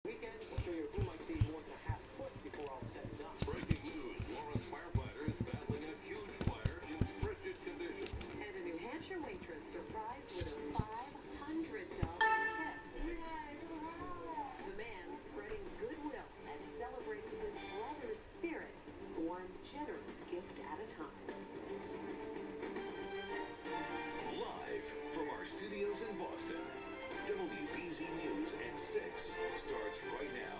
Weekend, we'll show you who might see more than a half foot before all is said and done. Breaking news, Lawrence firefighters battling a huge fire in frigid conditions. And a New Hampshire waitress surprised with a $500 tip. The man spreading goodwill and celebrating his brother's spirit, one generous gift at a time. Live from our studios in Boston, WBZ News at 6 starts right now.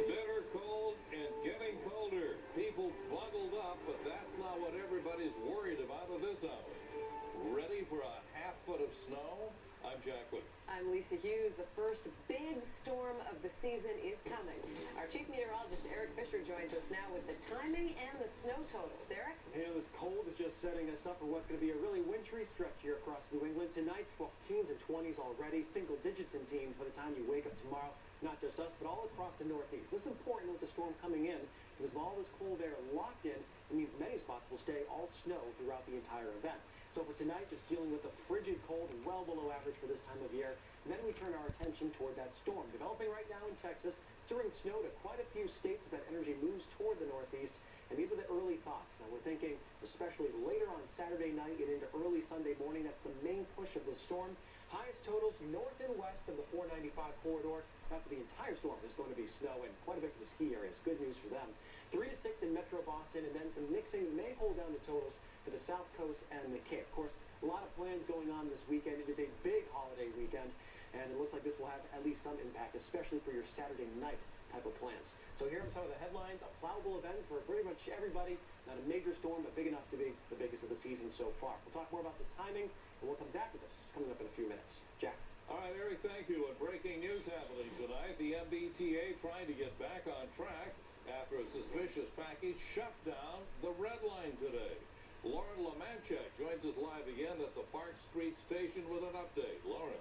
Bitter cold and getting colder. People bundled up, but that's not what everybody's worried about at this hour. Ready for a half foot of snow? I'm Jack Wood. I'm Lisa Hughes. The first big storm of the season is coming. Our chief meteorologist, Eric Fisher, joins us now with the timing and the snow totals. Eric? This cold is just setting us up for what's going to be a really wintry stretch here across New England. Tonight, 12 teens and 20s already, single digits in teens by the time you wake up tomorrow. Not just us, but all across the Northeast. This is important with the storm coming in, because with all this cold air locked in, it means many spots will stay all snow throughout the entire event. So for tonight, just dealing with the frigid cold, well below average for this time of year. And then we turn our attention toward that storm developing right now in Texas to bring snow to quite a few states as that energy moves toward the Northeast. And these are the early thoughts. Now we're thinking, especially later on Saturday night and into early Sunday morning, that's the main push of the storm. Highest totals north and west of the 495 corridor. That's the entire storm is going to be snow and quite a bit for the ski areas. Good news for them. 3 to 6 in Metro Boston, and then some mixing may hold down the totals for the South Coast and the Cape. Of course, a lot of plans going on this weekend. It is a big holiday weekend, and it looks like this will have at least some impact, especially for your Saturday night type of plans. So here are some of the headlines. A plowable event for pretty much everybody. Not a major storm, but big enough to be the biggest of the season so far. We'll talk more about the timing and what comes after this coming up in a few minutes. Jack? All right, Eric, thank you. And breaking news happening tonight. The MBTA trying to get back on track after a suspicious package shut down the red line today. Lauren Lemanchek joins us live again at the Park Street station with an update. Lauren.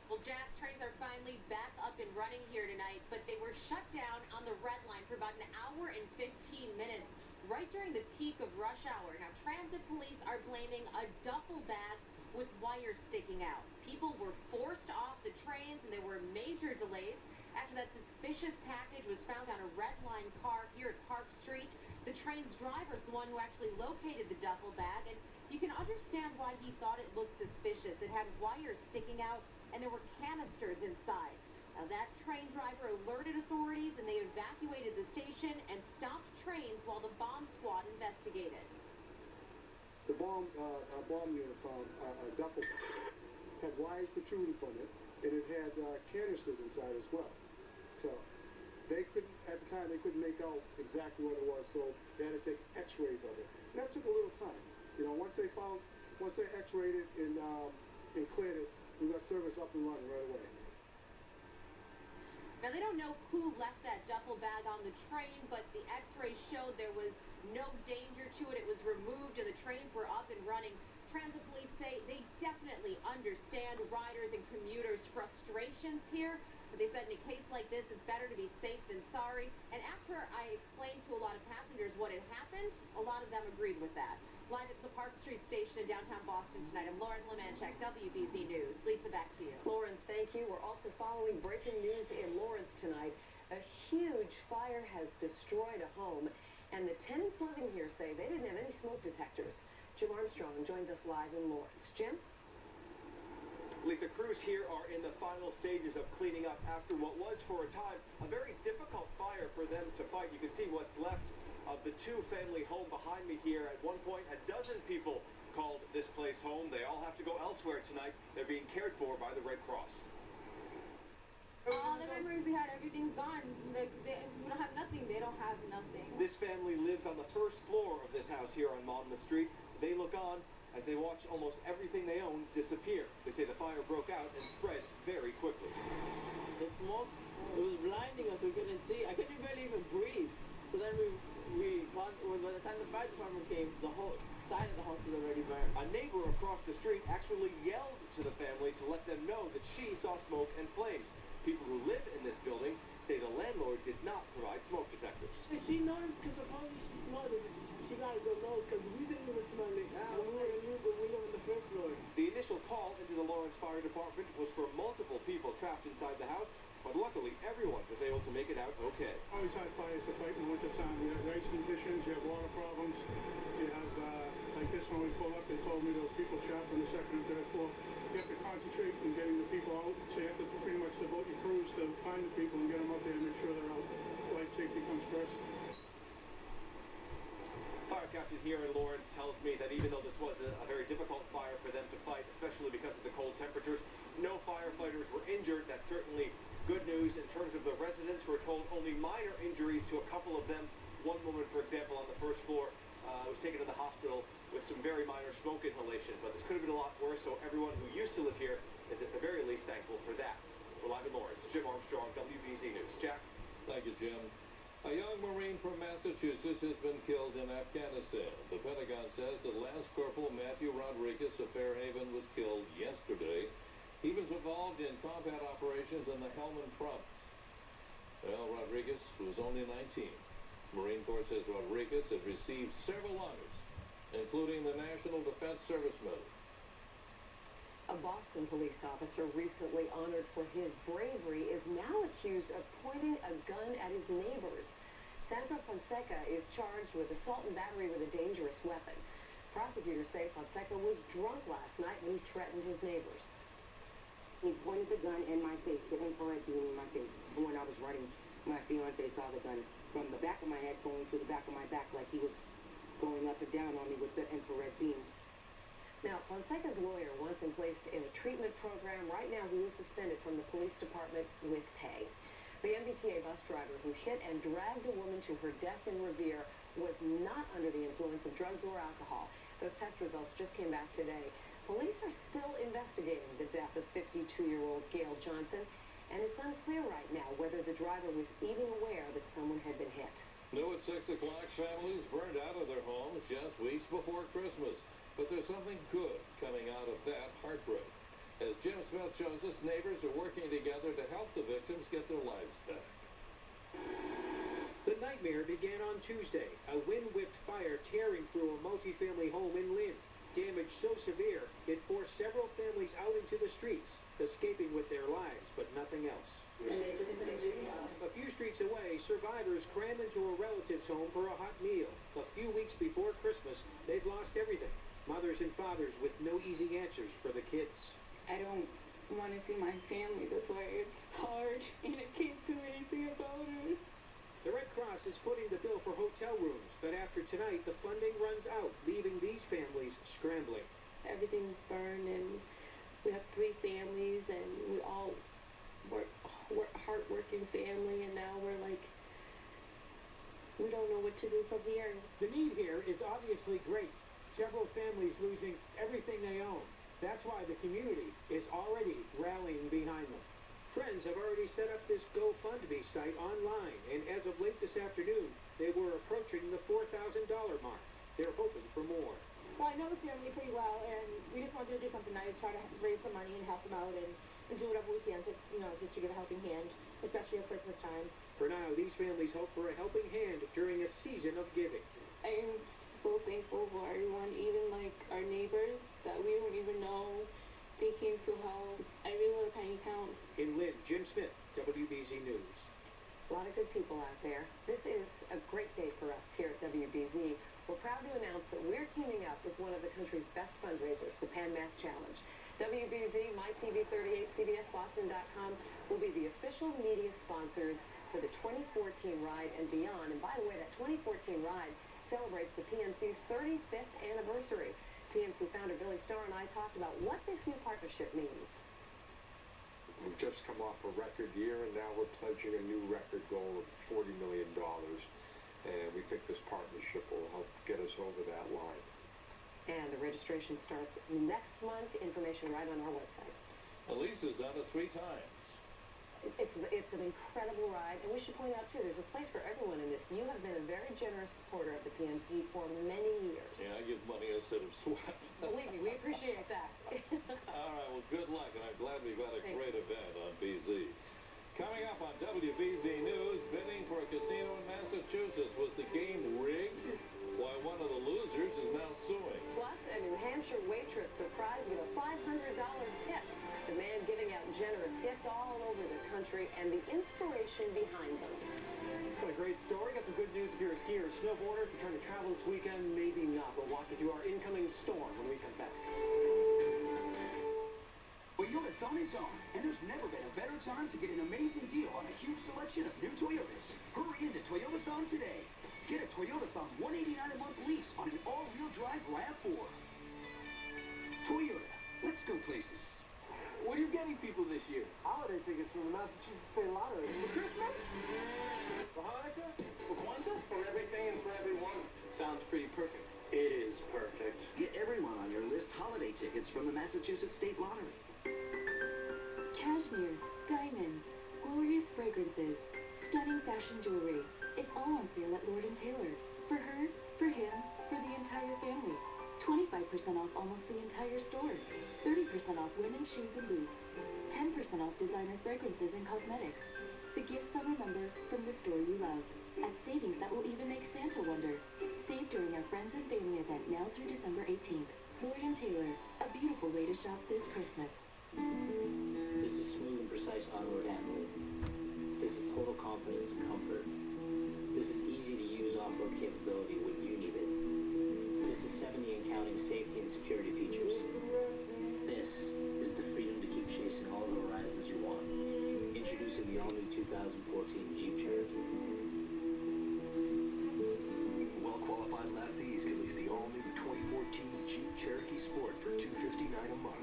Well, Jack, trains are finally back up and running here tonight, but they were shut down on the red line for about an hour and 15 minutes, right during the peak of rush hour. Now, transit police are blaming a duffel bag with wires sticking out. People were forced off the trains, and there were major delays after that suspicious package was found on a red line car here at Park Street. The train's driver is the one who actually located the duffel bag, and you can understand why he thought it looked suspicious. It had wires sticking out, and there were canisters inside. Now, that train driver alerted authorities, and they evacuated the station and stopped trains while the bomb squad investigated. The bomb unit found a duffel bag, had wires protruding from it, and it had canisters inside as well. So they couldn't, at the time, they couldn't make out exactly what it was, so they had to take x-rays of it. And that took a little time. You know, once they x-rayed it and cleared it, we got service up and running right away. Now, they don't know who left that duffel bag on the train, but the x-rays showed there was no danger to it. It was removed, and the trains were up and running. Transit police say they definitely understand riders' and commuters' frustrations here. But they said in a case like this, it's better to be safe than sorry. And after I explained to a lot of passengers what had happened, a lot of them agreed with that. Live at the Park Street station in downtown Boston tonight, I'm Lauren Lemanchek, WBZ News. Lisa, back to you. Lauren, thank you. We're also following breaking news in Lawrence tonight. A huge fire has destroyed a home, and the tenants living here say they didn't have any smoke detectors. Jim Armstrong joins us live in Lawrence. Jim? Lisa, crews here are in the final stages of cleaning up after what was, for a time, a very difficult fire for them to fight. You can see what's left of the two-family home behind me here. At one point, a dozen people called this place home. They all have to go elsewhere tonight. They're being cared for by the Red Cross. All the memories we had, everything's gone. Like, we don't have nothing. They don't have nothing. This family lives on the first floor of this house here on Monmouth Street. They look on as they watch almost everything they own disappear. They say the fire broke out and spread very quickly. The smoke, it was blinding us. We couldn't see. I couldn't barely even breathe. So then by the time the fire department came, the whole side of the house was already burned. A neighbor across the street actually yelled to the family to let them know that she saw smoke and flames. People who live in this building say the landlord did not provide smoke detectors. She noticed because apparently she smelled it. She got a good nose because we didn't even smell it. When we live in the first floor. The initial call into the Lawrence Fire Department was for multiple people trapped inside the house, but luckily everyone was able to make it out okay. Always had fires to fight in the wintertime. You have ice conditions, you have water problems, you have, like this one we pulled up, they told me there were people trapped on the second and third floor. You have to concentrate on getting the people out, so you have to pretty much devote your crews to find the people and get them out there and make sure they're out. Life safety comes first. Fire captain here in Lawrence tells me that even though this was a very difficult fire for them to fight, especially because of the cold temperatures, no firefighters were injured. That's certainly good news. In terms of the residents, we're told only minor injuries to a couple of them. One woman, for example, on the first floor was taken to the hospital with some very minor smoke inhalation, but this could have been a lot worse, so everyone who used to live here is at the very least thankful for that. We're live in Lawrence. Jim Armstrong, WBZ News. Jack? Thank you, Jim. A young Marine from Massachusetts has been killed in Afghanistan. The Pentagon says that Lance Corporal Matthew Rodriguez of Fairhaven was killed yesterday. He was involved in combat operations in the Helmand Province. Well, Rodriguez was only 19. Marine Corps says Rodriguez had received several honors, including the National Defense Service Medal. A Boston police officer recently honored for his bravery is now accused of pointing a gun at his neighbors. Sandra Fonseca is charged with assault and battery with a dangerous weapon. Prosecutors say Fonseca was drunk last night when he threatened his neighbors. He pointed the gun in my face, the infrared beam in my face. When I was running, my fiance saw the gun from the back of my head going to the back of my back like he was going up and down on me with the infrared beam. Now, Fonseca's lawyer wants him placed in a treatment program. Right now, he is suspended from the police department with pay. The MBTA bus driver who hit and dragged a woman to her death in Revere was not under the influence of drugs or alcohol. Those test results just came back today. Police are still investigating the death of 52-year-old Gail Johnson, and it's unclear right now whether the driver was even aware that someone had been hit. New at 6 o'clock, families burned out of their homes just weeks before Christmas. But there's something good coming out of that heartbreak. As Jim Smith shows us, neighbors are working together to help the victims get their lives back. The nightmare began on Tuesday. A wind-whipped fire tearing through a multifamily home in Lynn. Damage so severe, it forced several families out into the streets, escaping with their lives, but nothing else. A few streets away, survivors cram into a relative's home for a hot meal. A few weeks before Christmas, they've lost everything. Mothers and fathers with no easy answers for the kids. I don't want to see my family this way. It's hard, and I can't do anything about it. The Red Cross is footing the bill for hotel rooms, but after tonight, the funding runs out, leaving these families scrambling. Everything's burned, and we have 3 families, and we all work hard-working family, and now we're like, we don't know what to do from here. The need here is obviously great. Several families losing everything they own. That's why the community is already rallying behind them. Friends have already set up this GoFundMe site online, and as of late this afternoon, they were approaching the $4,000 mark. They're hoping for more. Well, I know the family pretty well, and we just wanted to do something nice, try to raise some money and help them out, and do whatever we can to, just to give a helping hand, especially at Christmas time. For now, these families hope for a helping hand during a season of giving. I'm so thankful for everyone, even like our neighbors that we don't even know. They came to help. Every little penny counts. In Lynn, Jim Smith, WBZ News. A lot of good people out there. This is a great day for us here at WBZ. We're proud to announce that we're teaming up with one of the country's best fundraisers, the Pan Mass Challenge. WBZ, MyTV38, CBSBoston.com will be the official media sponsors for the 2014 ride and beyond. And by the way, that 2014 ride celebrates the PMC's 35th anniversary. PMC founder Billy Starr and I talked about what this new partnership means. We've just come off a record year, and now we're pledging a new record goal of $40 million. And we think this partnership will help get us over that line. And the registration starts next month. Information right on our website. Elise has done it 3 times. It's an incredible ride, and we should point out, too, there's a place for everyone in this. You have been a very generous supporter of the PMC for many years. Yeah, I give money instead of sweat. Believe me, we appreciate that. All right, well, good luck, and I'm glad we've got a great event on BZ. Coming up on WBZ News, bidding for a casino in Massachusetts. Was the game rigged? Why one of the losers is now suing. Plus, a New Hampshire waitress surprised generous gifts all over the country and the inspiration behind them. What a great story. Got some good news if you're a skier or snowboarder. If you're trying to travel this weekend, maybe not. We'll walk you through our incoming storm when we come back. Toyotathon is on, and there's never been a better time to get an amazing deal on a huge selection of new Toyotas. Hurry into Toyotathon today. Get a Toyotathon $189 a month lease on an all-wheel drive RAV4. Toyota, let's go places. What are you getting people this year? Holiday tickets from the Massachusetts State Lottery. For Christmas? For Hanukkah? For Kwanzaa? For everything and for everyone. Sounds pretty perfect. It is perfect. Get everyone on your list holiday tickets from the Massachusetts State Lottery. Cashmere, diamonds, glorious fragrances, stunning fashion jewelry. It's all on sale at Lord & Taylor. For her, for him, for the entire family. 25% off almost the entire store. 30% off women's shoes and boots. 10% off designer fragrances and cosmetics. The gifts they'll remember from the store you love. At savings that will even make Santa wonder. Save during our Friends and Family event now through December 18th. Lord & Taylor, a beautiful way to shop this Christmas. This is smooth and precise on-road handling. This is total confidence and comfort. This is easy to use off-road capability when you need it. This is 70 and counting safety and security features. This is the freedom to keep chasing all the horizons you want. Introducing the all-new 2014 Jeep Cherokee. Well-qualified lessees can lease the all-new 2014 Jeep Cherokee Sport for $259 a month.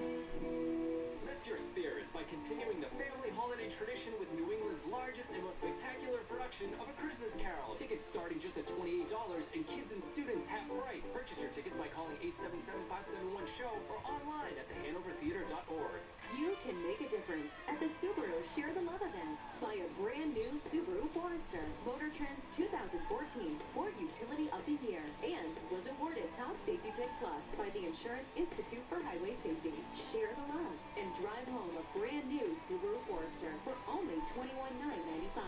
Lift your spirits by continuing the family holiday tradition with New England's largest and most spectacular production of A Christmas Carol. Tickets starting just at $28 and kids and students half price. Purchase your tickets by calling 877-571-SHOW or online at thehanovertheater.org. You can make a difference at the Subaru Share the Love event. Buy a brand new Subaru Forester, Motor Trend's 2014 Sport Utility of the Year, and was awarded Top Safety Pick Plus by the Insurance Institute for Highway Safety. Share the love and drive home a brand new Subaru Forester for only $21,995.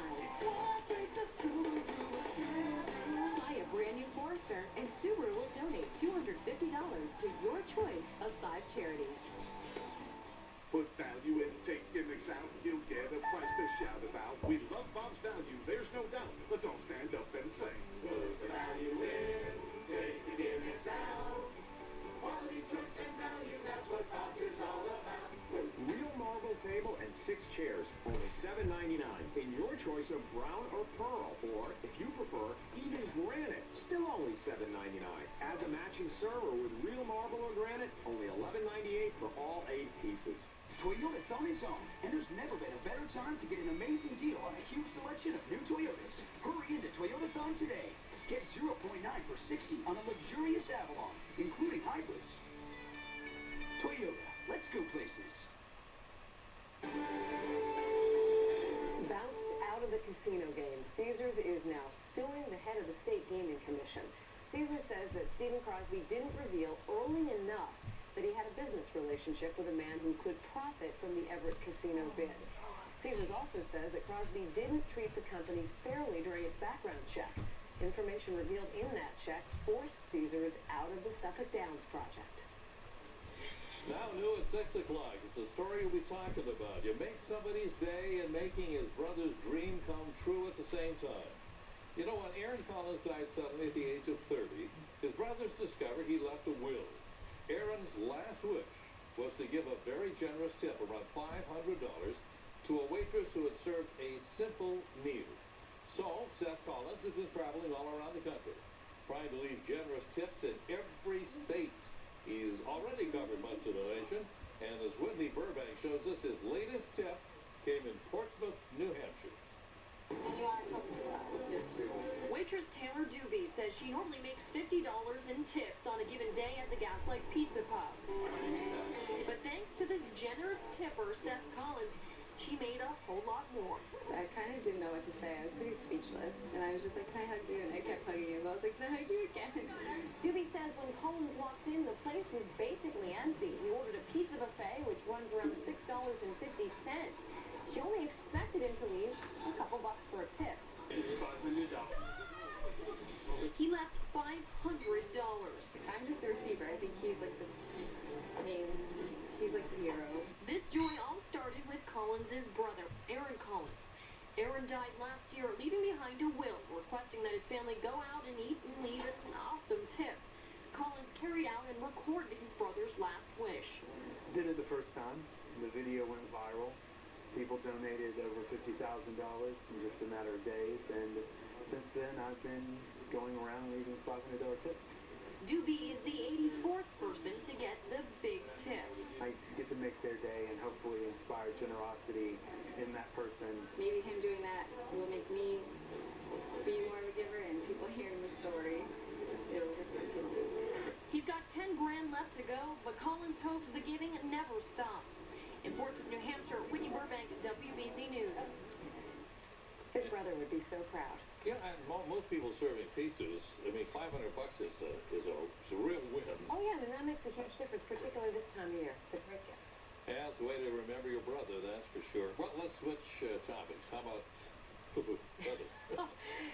Buy a brand new Forester and Subaru will donate $250 to your choice of 5 charities. Put value in, take gimmicks out, you'll get a price to shout about. We love Bob's value, there's no doubt. Let's all stand up and say, put the value in, take the gimmicks out. Quality, choice, and value, that's what Bob's is all about. Real marble table and 6 chairs, only $7.99. In your choice of brown or pearl, or if you prefer, even granite, still only $7.99. Add the matching server with real marble or granite, only $11.98 for all 8 pieces. Toyotathon is on, and there's never been a better time to get an amazing deal on a huge selection of new Toyotas. Hurry into Toyotathon today. Get 0.9 for 60 on a luxurious Avalon, including hybrids. Toyota, let's go places. Bounced out of the casino game, Caesars is now suing the head of the state gaming commission. Caesars says that Stephen Crosby didn't reveal early enough that he had a business relationship with a man who could profit from the Everett casino bid. Caesars also says that Crosby didn't treat the company fairly during its background check. Information revealed in that check forced Caesars out of the Suffolk Downs project. Now new at 6 o'clock. It's a story we'll be talking about. You make somebody's day and making his brother's dream come true at the same time. You know, when Aaron Collins died suddenly at the age of 30, his brothers discovered he left a will. Aaron's last wish was to give a very generous tip, around $500, to a waitress who had served a simple meal. So, Seth Collins has been traveling all around the country, trying to leave generous tips in every state. He's already covered much of the nation, and as Whitney Burbank shows us, his latest tip came in Portsmouth, New Hampshire. Waitress Taylor Doobie says she normally makes $50 in tips on a given day at the Gaslight Pizza Pub. But thanks to this generous tipper, Seth Collins, she made a whole lot more. I kind of didn't know what to say. I was pretty speechless. And I was just like, can I hug you? And I kept hugging him. I was like, can I hug you again? Doobie says when Collins walked in, the place was basically empty. He ordered a pizza buffet, which runs around $6.50. She only expected him to leave a couple bucks for a tip. It's $500. He left $500. I'm just the receiver. I think he's like the hero. This joy all started with Collins. Aaron died last year, leaving behind a will requesting that his family go out and eat and leave an awesome tip. Collins carried out and recorded his brother's last wish. Did it the first time. The video went viral. People donated over $50,000 in just a matter of days, and since then I've been going around leaving $500 tips. Doobie is the 84th person to get the big tip. I get to make their day and hopefully inspire generosity in that person. Maybe him doing that will make me be more of a giver, and people hearing the story, it'll just continue. He's got 10 grand left to go, but Collins hopes the giving never stops. In Portsmouth, New Hampshire, Whitney Burbank, WBZ News. His brother would be so proud. Yeah, and most people serving pizzas, I mean, $500 is a real win. Oh yeah, and that makes a huge difference, particularly this time of year. It's a great gift. Yeah, it's the way to remember your brother, that's for sure. Well, let's switch topics. How about brother?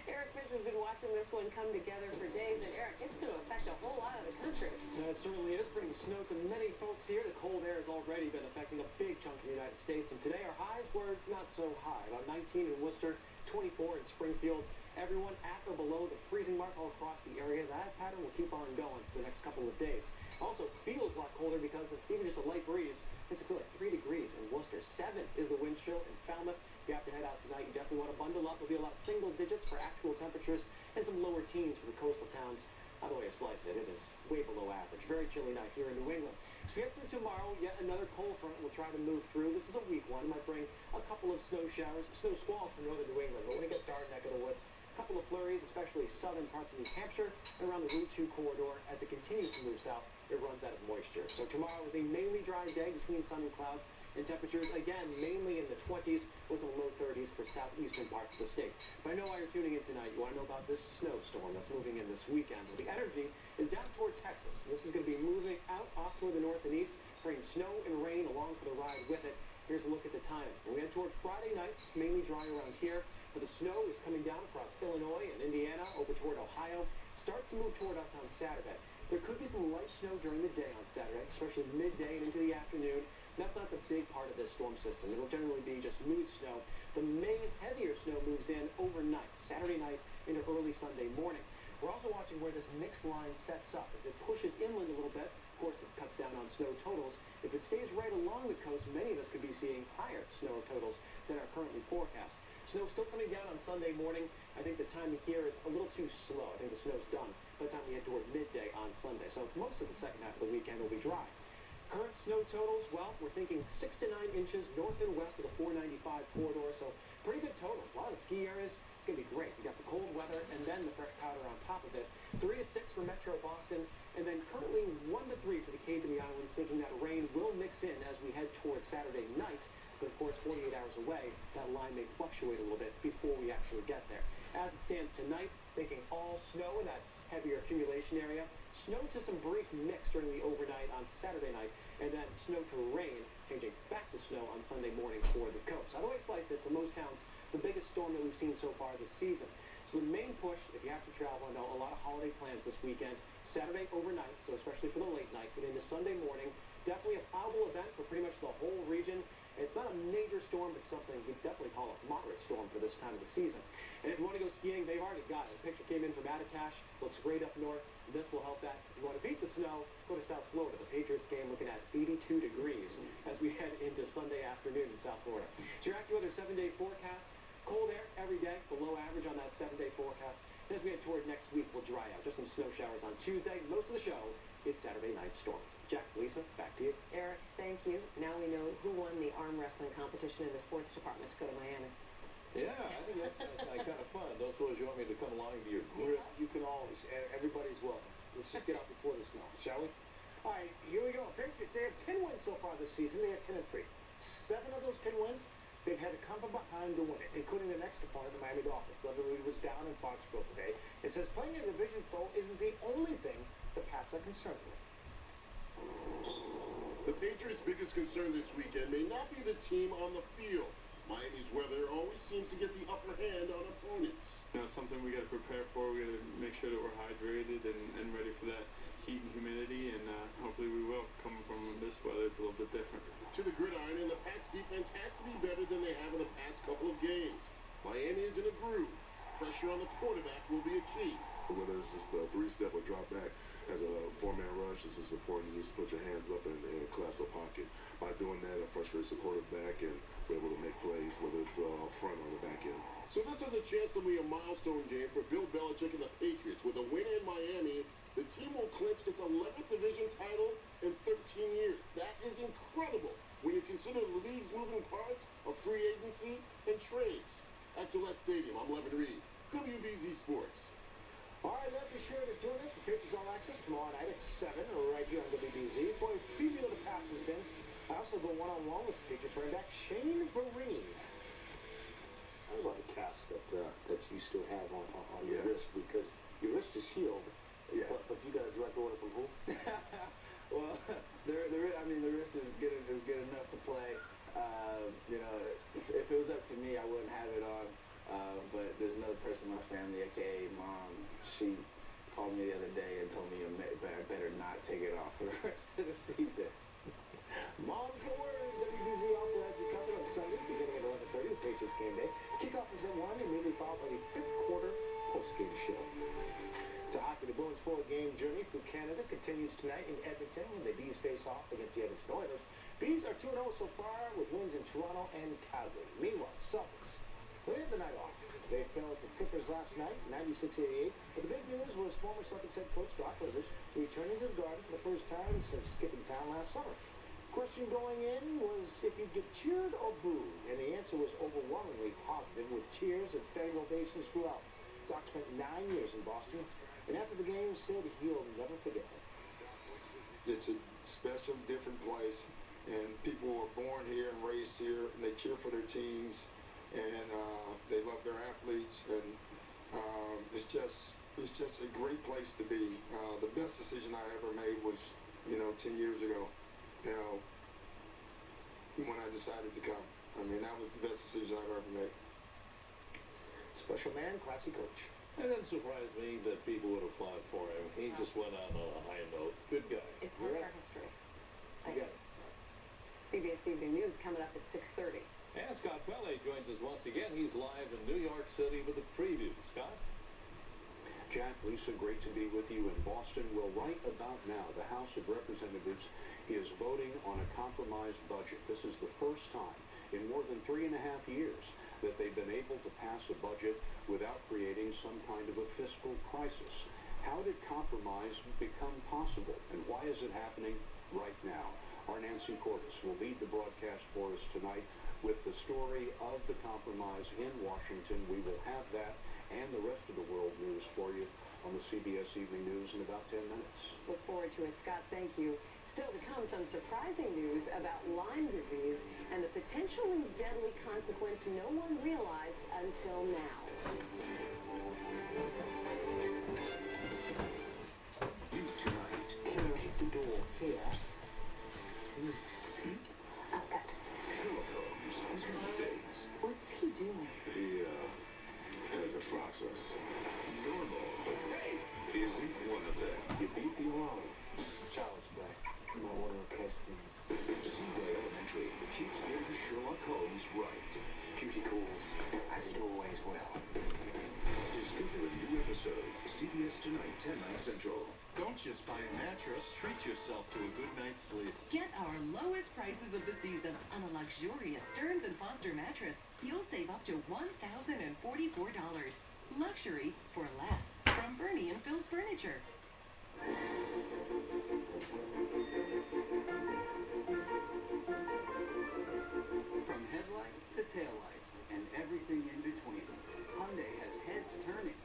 Eric Fish has been watching this one come together for days, and Eric, it's going to affect a whole lot of the country. It certainly is bringing snow to many folks here. The cold air has already been affecting a big chunk of the United States, and today our highs were not so high. About 19 in Worcester, 24 in Springfield. Everyone at or below the freezing mark all across the area. That pattern will keep on going for the next couple of days. Also feels a lot colder because of even just a light breeze. Makes it feel like 3 degrees in Worcester. 7 is the wind chill in Falmouth. If you have to head out tonight, you definitely want to bundle up. There'll be a lot of single digits for actual temperatures and some lower teens for the coastal towns. Either way you slice it, it is way below average. Very chilly night here in New England. As we head through tomorrow, yet another cold front will try to move through. This is a weak one. It might bring a couple of snow showers, snow squalls from northern New England. But when it gets dark neck of the woods, a couple of flurries, especially southern parts of New Hampshire and around the Route 2 corridor. As it continues to move south, it runs out of moisture. So tomorrow is a mainly dry day between sun and clouds, and temperatures, again, mainly in the 20s, with some low 30s for southeastern parts of the state. But I know why you're tuning in tonight. You want to know about this snowstorm that's moving in this weekend. Well, the energy is down toward Texas. This is going to be moving out off toward the north and east, bringing snow and rain along for the ride with it. Here's a look at the timing. When we head toward Friday night, it's mainly dry around here, but the snow is coming down across Illinois and Indiana over toward Ohio. Starts to move toward us on Saturday. There could be some light snow during the day on Saturday, especially midday and into the afternoon. That's not the big part of this storm system. It'll generally be just mood snow. The main heavier snow moves in overnight, Saturday night into early Sunday morning. We're also watching where this mix line sets up. If it pushes inland a little bit, of course it cuts down on snow totals. If it stays right along the coast, many of us could be seeing higher snow totals than are currently forecast. Snow still coming down on Sunday morning. I think the timing here is a little too slow. I think the snow's done by the time we head toward midday on Sunday. So most of the second half of the weekend will be dry. Current snow totals, well, we're thinking 6 to 9 inches north and west of the 495 corridor, so pretty good totals. A lot of the ski areas, it's going to be great. You got the cold weather and then the fresh powder on top of it. 3 to 6 for Metro Boston, and then currently 1 to 3 for the Cape and the Islands, thinking that rain will mix in as we head towards Saturday night. But of course, 48 hours away, that line may fluctuate a little bit before we actually get there. As it stands tonight, thinking all snow in that heavier accumulation area. Snow to some brief mix during the overnight on Saturday night, and then snow to rain, changing back to snow on Sunday morning for the coast. Otherwise, slice it, for most towns, the biggest storm that we've seen so far this season. So the main push, if you have to travel, I know a lot of holiday plans this weekend. Saturday overnight, so especially for the late night, but into Sunday morning, definitely a plowable event for pretty much the whole region. It's not a major storm, but something we definitely call a moderate storm for this time of the season. And if you want to go skiing, they've already got it. A picture came in from Attitash. Looks great up north. This will help that. If you want to beat the snow, go to South Florida. The Patriots game looking at 82 degrees as we head into Sunday afternoon in South Florida. So your AccuWeather 7-day forecast. Cold air every day, below average on that 7-day forecast. And as we head toward next week, we'll dry out. Just some snow showers on Tuesday. Most of the show is Saturday night storm. Jack, Lisa, back to you. Eric, thank you. Now we know who won the arm wrestling competition in the sports department to go to Miami. Yeah, I think that's kind of fun. Those ones you want me to come along to your group? You can always. Everybody's welcome. Let's just get out before the snow, shall we? All right, here we go. Patriots, they have 10 wins so far this season. They have 10-3. 7 of those 10 wins, they've had to come from behind to win it, including the next opponent, the Miami Dolphins. Literally was down in Foxborough today. It says playing a division foe isn't the only thing the Pats are concerned with. The Patriots' biggest concern this weekend may not be the team on the field. Miami's weather always seems to get the upper hand on opponents. You know, something we got to prepare for. We got to make sure that we're hydrated and ready for that heat and humidity, and hopefully we will. Coming from this weather, it's a little bit different. To the gridiron, and the Pats' defense has to be better than they have in the past couple of games. Miami is in a groove. Pressure on the quarterback will be a key. Whether it's just a three-step or drop back as a four-man rush, it's just important to just put your hands up and collapse the pocket. By doing that, it frustrates the quarterback and we're able to make plays, whether it's front or the back end. So this is a chance to be a milestone game for Bill Belichick and the Patriots. With a win in Miami, the team will clinch its 11th division title in 13 years. That is incredible when you consider the league's moving parts of free agency and trades. At Gillette Stadium, I'm Levin Reed, WBZ Sports. All right, be sure to tune us for Patriots All Access tomorrow night at 7 right here on WBZ for a preview of the Pats and Fins. I also go one-on-one with Patriots running back Shane Vereen. I love the cast that you still have on your wrist, because your wrist is healed. Yeah. But you got a direct order from who? Well, the wrist is good enough to play. If it was up to me, I wouldn't have it on. But there's another person in my family, aka Mom. She called me the other day and told me I better not take it off for the rest of the season. Mom's the word. WBZ also has you covered on Sunday, beginning at 11:30, the Patriots game day. Kickoff is at 1, immediately followed by the fifth quarter post-game show. To hockey, the Bruins' four-game journey through Canada continues tonight in Edmonton when the Bees face off against the Edmonton Oilers. Bees are 2-0 so far with wins in Toronto and Calgary. Meanwhile, Celtics, they had the night off. They fell at the Clippers last night, 96-88. But the big news was former Celtics head coach Doc Rivers returning to the Garden for the first time since skipping town last summer. Question going in was if you'd get cheered or booed, and the answer was overwhelmingly positive with cheers and standing ovations throughout. Doc spent 9 years in Boston, and after the game said he'll never forget it. It's a special, different place, and people are born here and raised here, and they cheer for their teams, and they love their athletes, and it's just a great place to be. The best decision I ever made was, 10 years ago. When I decided to come. That was the best decision I've ever made. Special man, classy coach. It didn't surprise me that people would applaud for him. He just went out on a high note. Good guy. It's part of our history. You got it. CBS Evening News coming up at 6:30. And Scott Pele joins us once again. He's live in New York City with the preview. Scott? Jack, Lisa, great to be with you in Boston. Well, right about now, the House of Representatives is voting on a compromised budget. This is the first time in more than 3.5 years that they've been able to pass a budget without creating some kind of a fiscal crisis. How did compromise become possible, and why is it happening right now? Our Nancy Cordes will lead the broadcast for us tonight with the story of the compromise in Washington. We will have that and the rest of the world news for you on the CBS Evening News in about 10 minutes. Look forward to it, Scott. Thank you. Still to come, some surprising news about Lyme disease and the potentially deadly consequence no one realized until now. Tonight, Keep the door here. Sherlock Holmes has many things. What's he doing? He has a process. Normal, isn't one of them. You beat the alarm. Child's play. You might want to replace things. Seaway Elementary keeps getting Sherlock Holmes right. Duty calls, as it always will. Discover a new episode. CBS Tonight, 10/9 Central. Don't just buy a mattress, treat yourself to a good night's sleep. Get our lowest prices of the season on a luxurious Stearns & Foster mattress. You'll save up to $1,044. Luxury for less. From Bernie and Phil's Furniture. From headlight to taillight and everything in between, Hyundai has heads turning.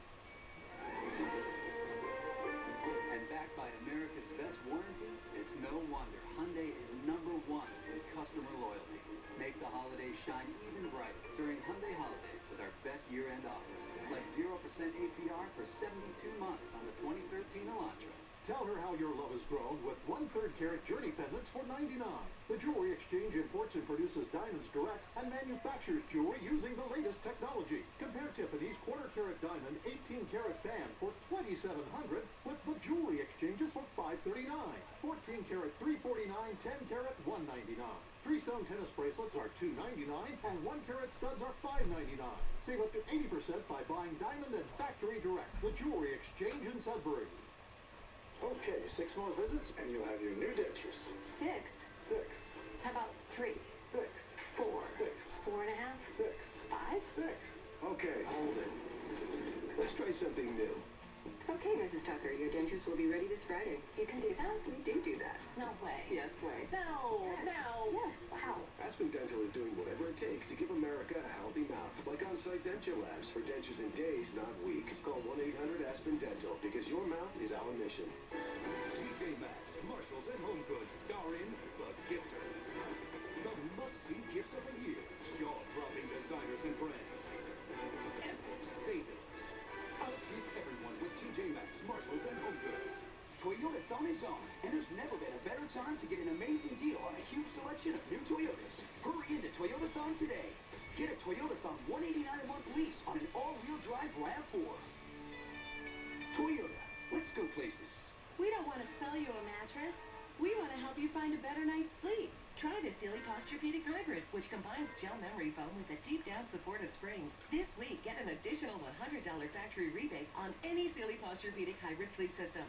And backed by America's best warranty, it's no wonder Hyundai is #1 in customer loyalty. Make the holidays shine even brighter during Hyundai Holidays with our best year-end offers, like 0% APR for 72 months on the 2013 Elantra. Tell her how your love has grown with 1/3 carat journey pendants for $99. The Jewelry Exchange imports and produces diamonds direct and manufactures jewelry using the latest technology. Compare Tiffany's 1/4 carat diamond 18 karat band for $2,700 with the Jewelry Exchanges for $539. 14 karat $349, 10 karat $199. 3-stone tennis bracelets are $2.99, and 1-carat studs are $5.99. Save up to 80% by buying Diamond and Factory Direct, the jewelry exchange in Sudbury. Okay, 6 more visits and you'll have your new dentures. 6. 6. How about 3? 6. 4. 6. 4.5? 6. 5? 6. Okay, hold it. Let's try something new. Okay, Mrs. Tucker, your dentures will be ready this Friday. You can do that? We do that. No way. Yes way. No. No. Yes. Wow. Aspen Dental is doing whatever it takes to give America a healthy mouth, like on-site denture labs for dentures in days, not weeks. Call 1-800-ASPEN-DENTAL because your mouth is our mission. TJ Maxx, Marshalls, and Home Goods star in The Gifter. The must-see gifts of the year. Jaw-dropping designers and brands. Epic savings. Outgive everyone with TJ Maxx, Marshalls, and Home Goods. Toyotathon is on, and there's never been a better time to get an amazing deal on a huge selection of new Toyotas. Hurry into Toyotathon today. Get a Toyotathon $189 a month lease on an all-wheel drive RAV4. Toyota, let's go places. We don't want to sell you a mattress. We want to help you find a better night's sleep. Try the Sealy Posturepedic Hybrid, which combines gel memory foam with the deep-down supportive springs. This week, get an additional $100 factory rebate on any Sealy Posturepedic Hybrid sleep system.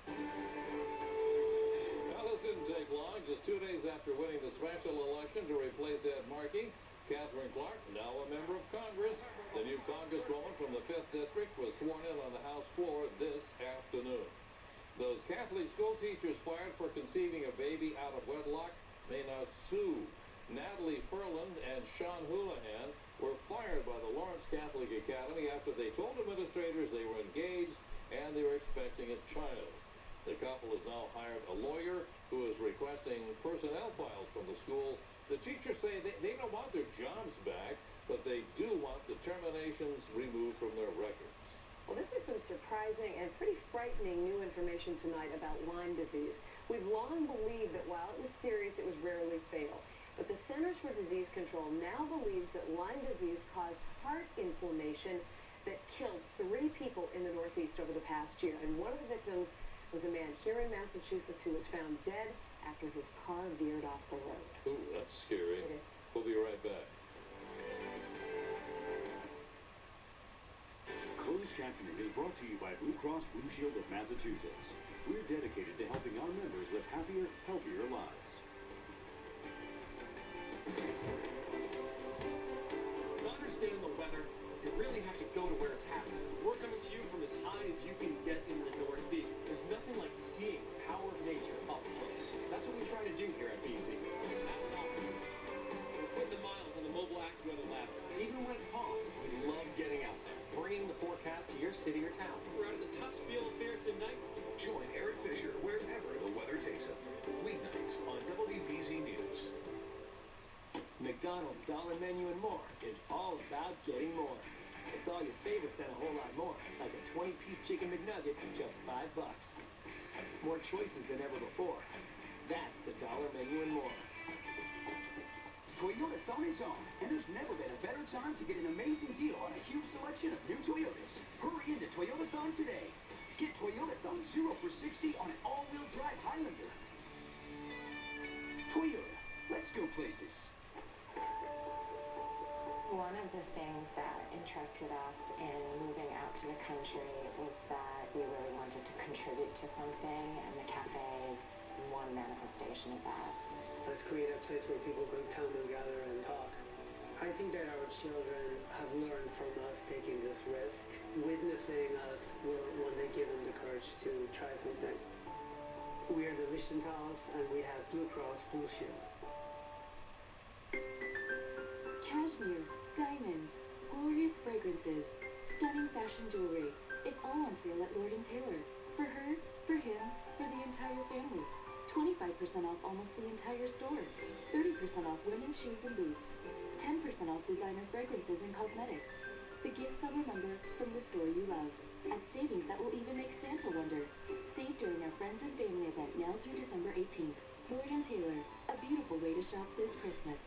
Now, this didn't take long. Just 2 days after winning the special election to replace Ed Markey, Catherine Clark, now a member of Congress, the new congresswoman from the 5th District, was sworn in on the House floor this afternoon. Those Catholic school teachers fired for conceiving a baby out of wedlock may now sue. Natalie Furland and Sean Houlihan were fired by the Lawrence Catholic Academy after they told administrators they were engaged and they were expecting a child. The couple has now hired a lawyer who is requesting personnel files from the school. The teachers say they don't want their jobs back, but they do want the terminations removed from their records. Well, this is some surprising and pretty frightening new information tonight about Lyme disease. We've long believed that while it was serious, it was rarely fatal. But the Centers for Disease Control now believes that Lyme disease caused heart inflammation that killed 3 people in the Northeast over the past year. And one of the victims was a man here in Massachusetts who was found dead after his car veered off the road. Ooh, that's scary. It is. We'll be right back. Closed captioning is brought to you by Blue Cross Blue Shield of Massachusetts. We're dedicated to helping our members live happier, healthier lives. To understand the weather, you really have to go to where it's happening. We're coming to you from as high as you can get in the Northeast. There's nothing like seeing the power of nature up close. That's what we try to do here at BZ. We're putting the miles on the mobile AccuWeather lab. Even when it's calm, we love getting out there, bringing the forecast to your city or town. We're out at the Tuftsfield Fair tonight. Join Eric Fisher wherever the weather takes him. Weeknights on WBZ News. McDonald's Dollar Menu and More is all about getting more. It's all your favorites and a whole lot more, like a 20-piece chicken McNugget for just $5. More choices than ever before. That's the Dollar Menu and More. Toyotathon is on, and there's never been a better time to get an amazing deal on a huge selection of new Toyotas. Hurry into Toyotathon today. Get Toyotathon 0 for 60 on an all-wheel drive Highlander. Toyota, let's go places. One of the things that interested us in moving out to the country was that we really wanted to contribute to something, and the cafe is one manifestation of that. Let's create a place where people can come and gather and talk. I think that our children have learned from us taking this risk. Witnessing us will one day give them the courage to try something. We are the Lichtentals, and we have Blue Cross Blue Shield. Cashmere, diamonds, glorious fragrances, stunning fashion jewelry. It's all on sale at Lord & Taylor. For her, for him, for the entire family. 25% off almost the entire store. 30% off women's shoes and boots. 10% off designer fragrances and cosmetics. The gifts they'll remember from the store you love. At savings that will even make Santa wonder. Save during our Friends and Family event now through December 18th. Lord & Taylor, a beautiful way to shop this Christmas.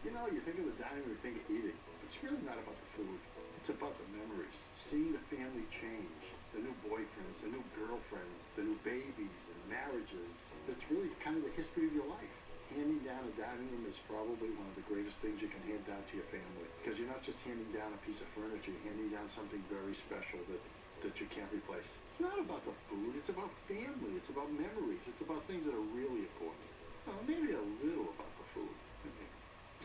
You know, you think of the dining, you think of eating. It's really not about the food. It's about the memories. Seeing the family change. The new boyfriends, the new girlfriends, the new babies and marriages. It's really kind of the history of your life. dining room is probably one of the greatest things you can hand down to your family, because you're not just handing down a piece of furniture, you're handing down something very special that you can't replace. It's not about the food, it's about family, it's about memories, it's about things that are really important. Maybe a little about the food.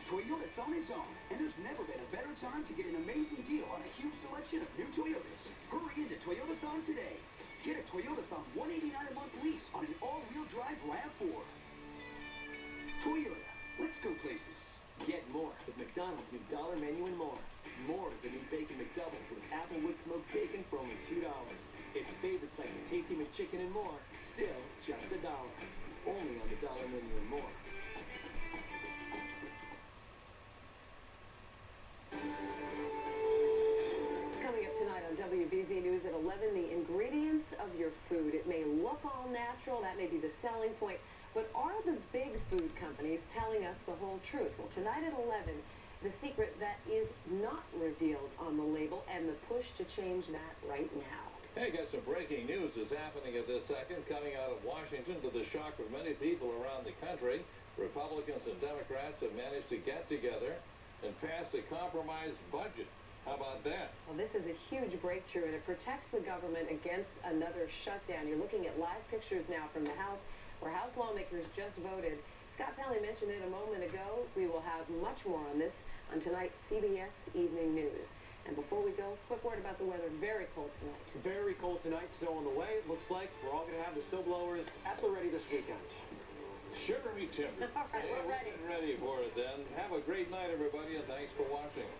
Toyotathon is on, and there's never been a better time to get an amazing deal on a huge selection of new Toyotas. Hurry into Toyotathon today. Get a Toyotathon $189 a month lease on an all-wheel drive RAV4. Toyota, let's go places. Get more with McDonald's new Dollar Menu and More. More is the new Bacon McDouble with Applewood smoked bacon for only $2. It's favorites like the Tasty McChicken and more, still just $1. Only on the Dollar Menu and More. Coming up tonight on WBZ News at 11, the ingredients of your food. It may look all natural, that may be the selling point, but are the big food companies telling us the whole truth? Well, tonight at 11, the secret that is not revealed on the label and the push to change that right now. Hey, got some breaking news is happening at this second, coming out of Washington to the shock of many people around the country. Republicans and Democrats have managed to get together and passed a compromise budget. How about that? Well, this is a huge breakthrough, and it protects the government against another shutdown. You're looking at live pictures now from the House, where House lawmakers just voted. Scott Pelley mentioned it a moment ago. We will have much more on this on tonight's CBS Evening News. And before we go, quick word about the weather. Very cold tonight. It's very cold tonight. Snow on the way. It looks like we're all going to have the snow blowers at the ready this weekend. Shiver me timbers. All right, we're ready. Ready for it then. Have a great night, everybody, and thanks for watching.